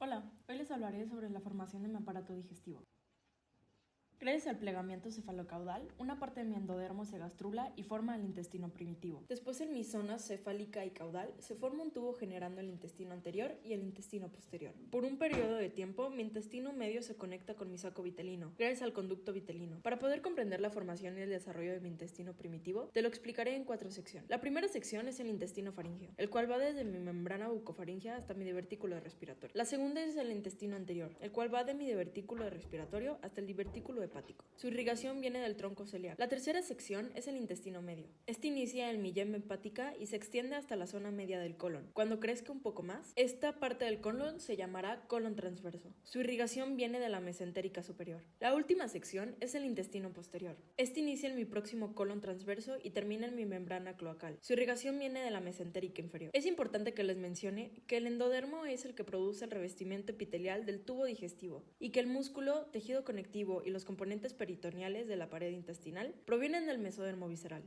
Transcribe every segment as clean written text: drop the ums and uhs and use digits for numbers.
Hola, hoy les hablaré sobre la formación de mi aparato digestivo. Gracias al plegamiento cefalocaudal, una parte de mi endodermo se gastrula y forma el intestino primitivo. Después en mi zona cefálica y caudal se forma un tubo generando el intestino anterior y el intestino posterior. Por un periodo de tiempo, mi intestino medio se conecta con mi saco vitelino, gracias al conducto vitelino. Para poder comprender la formación y el desarrollo de mi intestino primitivo, te lo explicaré en 4 secciones. La primera sección es el intestino faríngeo, el cual va desde mi membrana bucofaríngea hasta mi divertículo respiratorio. La segunda es el intestino anterior, el cual va de mi divertículo respiratorio hasta el divertículo hepático. Su irrigación viene del tronco celiaco. La tercera sección es el intestino medio. Este inicia en mi yema hepática y se extiende hasta la zona media del colon. Cuando crezca un poco más, esta parte del colon se llamará colon transverso. Su irrigación viene de la mesentérica superior. La última sección es el intestino posterior. Este inicia en mi próximo colon transverso y termina en mi membrana cloacal. Su irrigación viene de la mesentérica inferior. Es importante que les mencione que el endodermo es el que produce el revestimiento epitelial del tubo digestivo y que el músculo, tejido conectivo y los componentes peritoneales de la pared intestinal provienen del mesodermo visceral.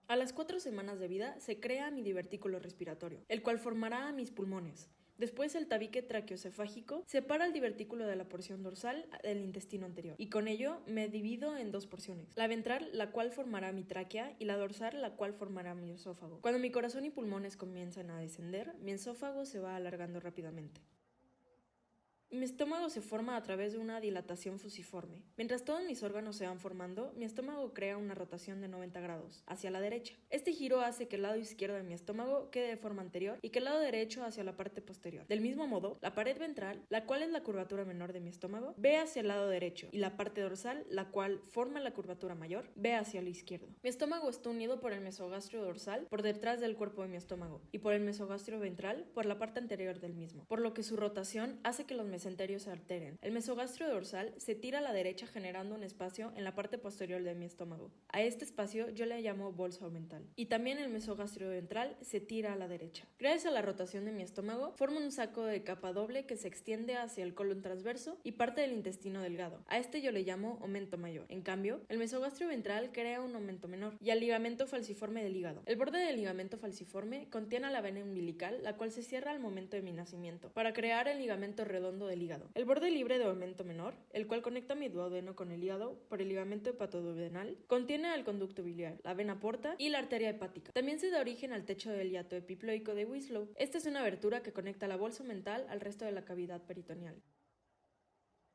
A las 4 semanas de vida se crea mi divertículo respiratorio, el cual formará mis pulmones. Después el tabique traqueocefágico separa el divertículo de la porción dorsal del intestino anterior y con ello me divido en 2 porciones, la ventral, la cual formará mi tráquea, y la dorsal, la cual formará mi esófago. Cuando mi corazón y pulmones comienzan a descender, mi esófago se va alargando rápidamente. Mi estómago se forma a través de una dilatación fusiforme. Mientras todos mis órganos se van formando, mi estómago crea una rotación de 90 grados, hacia la derecha. Este giro hace que el lado izquierdo de mi estómago quede de forma anterior y que el lado derecho hacia la parte posterior. Del mismo modo, la pared ventral, la cual es la curvatura menor de mi estómago, ve hacia el lado derecho, y la parte dorsal, la cual forma la curvatura mayor, ve hacia el izquierdo. Mi estómago está unido por el mesogastrio dorsal por detrás del cuerpo de mi estómago y por el mesogastrio ventral por la parte anterior del mismo, por lo que su rotación hace que los mesenterios se alteren. El mesogastrio dorsal se tira a la derecha generando un espacio en la parte posterior de mi estómago. A este espacio yo le llamo bolsa omental. Y también el mesogastrio ventral se tira a la derecha. Gracias a la rotación de mi estómago, forma un saco de capa doble que se extiende hacia el colon transverso y parte del intestino delgado. A este yo le llamo aumento mayor. En cambio, el mesogastrio ventral crea un aumento menor y al ligamento falciforme del hígado. El borde del ligamento falciforme contiene a la vena umbilical, la cual se cierra al momento de mi nacimiento, para crear el ligamento redondo del hígado. El borde libre de aumento menor, el cual conecta mi duodeno con el hígado por el ligamento hepatoduodenal, contiene al conducto biliar, la vena porta y la arteria hepática. También se da origen al techo del hiato epiploico de Winslow. Esta es una abertura que conecta la bolsa mental al resto de la cavidad peritoneal.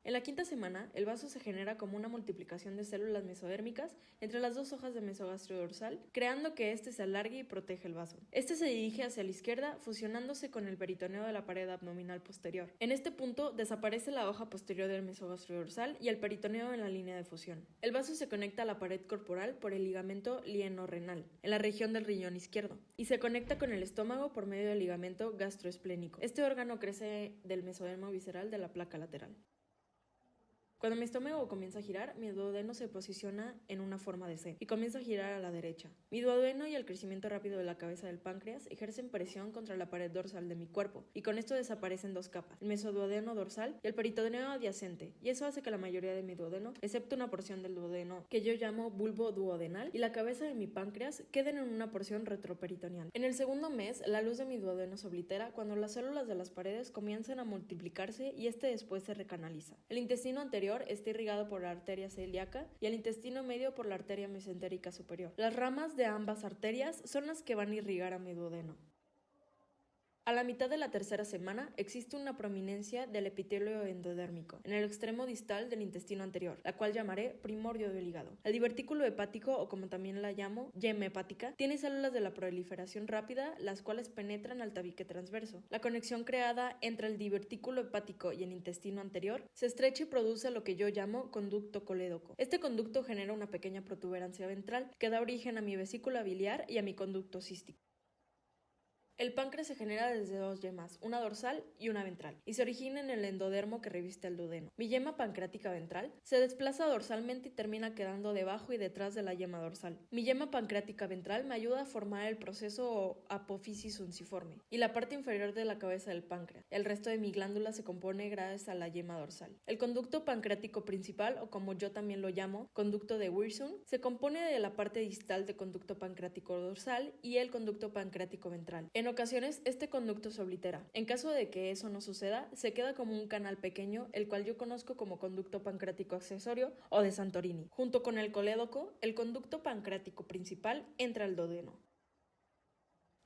En la quinta semana, el vaso se genera como una multiplicación de células mesodérmicas entre las 2 hojas de mesogastrio dorsal, creando que éste se alargue y proteja el vaso. Este se dirige hacia la izquierda, fusionándose con el peritoneo de la pared abdominal posterior. En este punto, desaparece la hoja posterior del mesogastrio dorsal y el peritoneo en la línea de fusión. El vaso se conecta a la pared corporal por el ligamento lieno-renal, en la región del riñón izquierdo, y se conecta con el estómago por medio del ligamento gastroesplénico. Este órgano crece del mesodermo visceral de la placa lateral. Cuando mi estómago comienza a girar, mi duodeno se posiciona en una forma de C y comienza a girar a la derecha. Mi duodeno y el crecimiento rápido de la cabeza del páncreas ejercen presión contra la pared dorsal de mi cuerpo y con esto desaparecen 2 capas, el mesoduodeno dorsal y el peritoneo adyacente, y eso hace que la mayoría de mi duodeno, excepto una porción del duodeno que yo llamo bulbo duodenal, y la cabeza de mi páncreas queden en una porción retroperitoneal. En el segundo mes, la luz de mi duodeno se oblitera cuando las células de las paredes comienzan a multiplicarse y este después se recanaliza. El intestino anterior está irrigado por la arteria celíaca y el intestino medio por la arteria mesentérica superior. Las ramas de ambas arterias son las que van a irrigar a mi duodeno. A la mitad de la tercera semana existe una prominencia del epitelio endodérmico en el extremo distal del intestino anterior, la cual llamaré primordio del hígado. El divertículo hepático, o como también la llamo, yema hepática, tiene células de la proliferación rápida, las cuales penetran al tabique transverso. La conexión creada entre el divertículo hepático y el intestino anterior se estrecha y produce lo que yo llamo conducto colédoco. Este conducto genera una pequeña protuberancia ventral que da origen a mi vesícula biliar y a mi conducto cístico. El páncreas se genera desde 2 yemas, una dorsal y una ventral, y se origina en el endodermo que reviste el duodeno. Mi yema pancreática ventral se desplaza dorsalmente y termina quedando debajo y detrás de la yema dorsal. Mi yema pancreática ventral me ayuda a formar el proceso o apófisis unciforme y la parte inferior de la cabeza del páncreas. El resto de mi glándula se compone gracias a la yema dorsal. El conducto pancreático principal, o como yo también lo llamo, conducto de Wirsung, se compone de la parte distal del conducto pancreático dorsal y el conducto pancreático ventral. En En ocasiones, este conducto se oblitera. En caso de que eso no suceda, se queda como un canal pequeño, el cual yo conozco como conducto pancreático accesorio o de Santorini. Junto con el colédoco, el conducto pancreático principal entra al duodeno.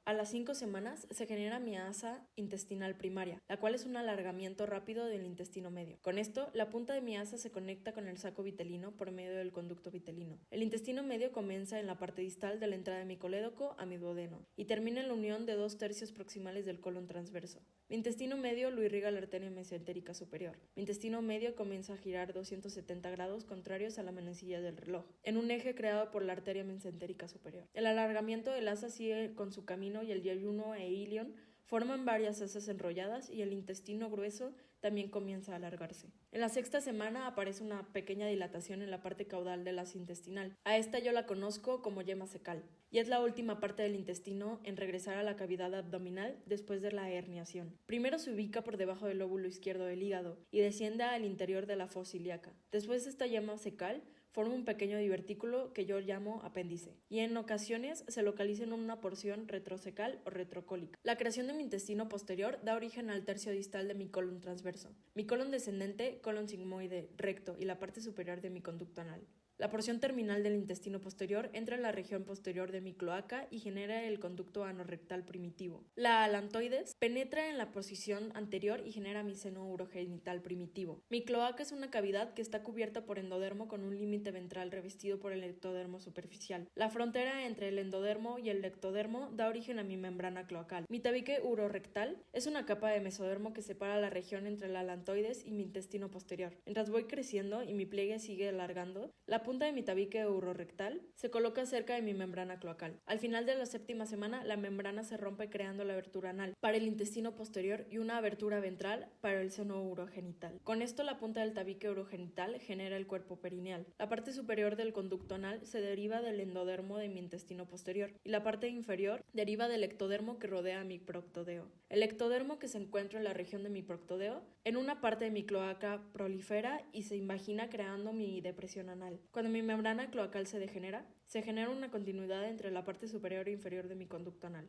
A las 5 semanas se genera mi asa intestinal primaria, la cual es un alargamiento rápido del intestino medio. Con esto, la punta de mi asa se conecta con el saco vitelino por medio del conducto vitelino. El intestino medio comienza en la parte distal de la entrada de mi colédoco a mi duodeno y termina en la unión de 2/3 proximales del colon transverso. Mi intestino medio lo irriga la arteria mesentérica superior. Mi intestino medio comienza a girar 270 grados contrarios a la manecilla del reloj, en un eje creado por la arteria mesentérica superior. El alargamiento del asa sigue con su camino y el yeyuno e ilion forman varias asas enrolladas y el intestino grueso también comienza a alargarse. En la 6ª semana aparece una pequeña dilatación en la parte caudal del asa intestinal. A esta yo la conozco como yema cecal y es la última parte del intestino en regresar a la cavidad abdominal después de la herniación. Primero se ubica por debajo del lóbulo izquierdo del hígado y desciende al interior de la fosa ilíaca. Después de esta yema cecal forma un pequeño divertículo que yo llamo apéndice y en ocasiones se localiza en una porción retrocecal o retrocólica. La creación de mi intestino posterior da origen al tercio distal de mi colon transverso, mi colon descendente, colon sigmoide, recto y la parte superior de mi conducto anal. La porción terminal del intestino posterior entra en la región posterior de mi cloaca y genera el conducto anorrectal primitivo. La alantoides penetra en la posición anterior y genera mi seno urogenital primitivo. Mi cloaca es una cavidad que está cubierta por endodermo con un límite ventral revestido por el ectodermo superficial. La frontera entre el endodermo y el ectodermo da origen a mi membrana cloacal. Mi tabique urorectal es una capa de mesodermo que separa la región entre la alantoides y mi intestino posterior. Mientras voy creciendo y mi pliegue sigue alargando, la punta de mi tabique urorectal se coloca cerca de mi membrana cloacal. Al final de la 7ª semana, la membrana se rompe creando la abertura anal para el intestino posterior y una abertura ventral para el seno urogenital. Con esto, la punta del tabique urogenital genera el cuerpo perineal. La parte superior del conducto anal se deriva del endodermo de mi intestino posterior y la parte inferior deriva del ectodermo que rodea a mi proctodeo. El ectodermo que se encuentra en la región de mi proctodeo, en una parte de mi cloaca prolifera y se invagina creando mi depresión anal. Cuando mi membrana cloacal se genera una continuidad entre la parte superior e inferior de mi conducto anal.